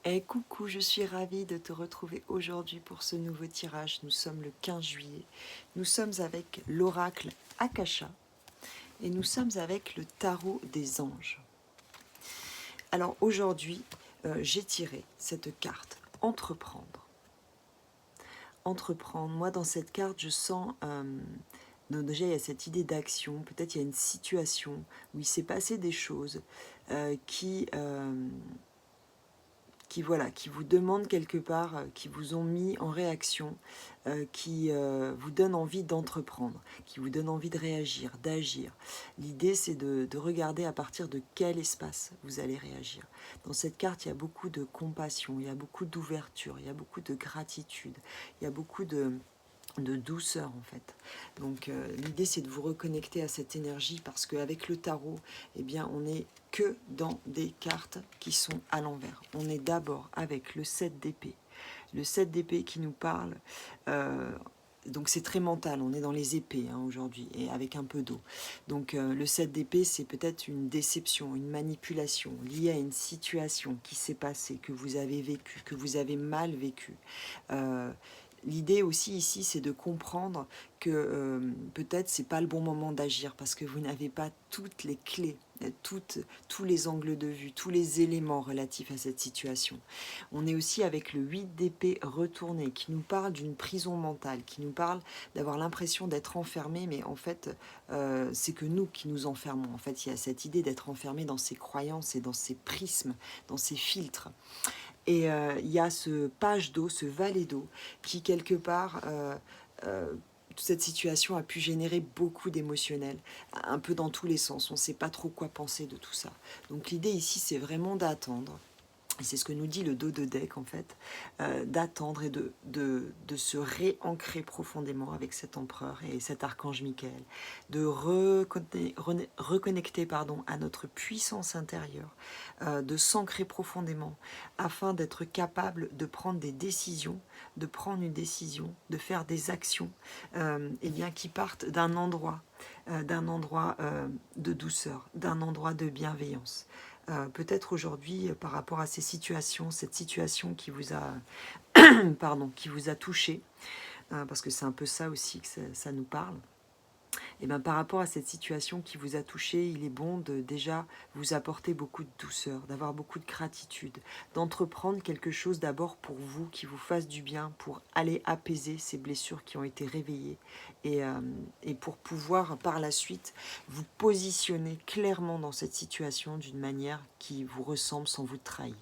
Eh coucou, je suis ravie de te retrouver aujourd'hui pour ce nouveau tirage. Nous sommes le 15 juillet. Nous sommes avec l'oracle Akasha et nous sommes avec le tarot des anges. Alors aujourd'hui, j'ai tiré cette carte entreprendre. Entreprendre. Moi, dans cette carte, je sens donc déjà, il y a cette idée d'action. Peut-être il y a une situation où il s'est passé des choses qui vous demandent quelque part, qui vous ont mis en réaction, qui vous donnent envie d'entreprendre, qui vous donnent envie de réagir, d'agir. L'idée, c'est de regarder à partir de quel espace vous allez réagir. Dans cette carte, il y a beaucoup de compassion, il y a beaucoup d'ouverture, il y a beaucoup de gratitude, il y a beaucoup de douceur en fait. Donc l'idée c'est de vous reconnecter à cette énergie parce qu'avec le tarot, eh bien on n'est que dans des cartes qui sont à l'envers. On est d'abord avec le 7 d'épée. Le 7 d'épée qui nous parle, donc c'est très mental, on est dans les épées aujourd'hui et avec un peu d'eau. Donc le 7 d'épée c'est peut-être une déception, une manipulation liée à une situation qui s'est passée, que vous avez vécue, que vous avez mal vécue. L'idée aussi ici, c'est de comprendre que peut-être c'est pas le bon moment d'agir parce que vous n'avez pas toutes les clés, tous les angles de vue, tous les éléments relatifs à cette situation. On est aussi avec le 8 d'épée retourné qui nous parle d'une prison mentale, qui nous parle d'avoir l'impression d'être enfermé, mais en fait, c'est que nous qui nous enfermons. En fait, il y a cette idée d'être enfermé dans ses croyances et dans ses prismes, dans ses filtres. Et il y a ce page d'eau, ce valet d'eau, qui quelque part, toute cette situation a pu générer beaucoup d'émotionnel, un peu dans tous les sens. On ne sait pas trop quoi penser de tout ça. Donc l'idée ici, c'est vraiment d'attendre. Et c'est ce que nous dit le dos de deck en fait, d'attendre et de se réancrer profondément avec cet empereur et cet archange Michael, de reconnecter à notre puissance intérieure, de s'ancrer profondément afin d'être capable de prendre des décisions, de prendre une décision, de faire des actions eh bien, qui partent d'un endroit de douceur, d'un endroit de bienveillance. Peut-être aujourd'hui, par rapport à ces situations, cette situation qui vous a, qui vous a touché, parce que c'est un peu ça aussi que ça nous parle. Et bien, par rapport à cette situation qui vous a touché, il est bon de déjà vous apporter beaucoup de douceur, d'avoir beaucoup de gratitude, d'entreprendre quelque chose d'abord pour vous, qui vous fasse du bien, pour aller apaiser ces blessures qui ont été réveillées et pour pouvoir par la suite vous positionner clairement dans cette situation d'une manière qui vous ressemble sans vous trahir.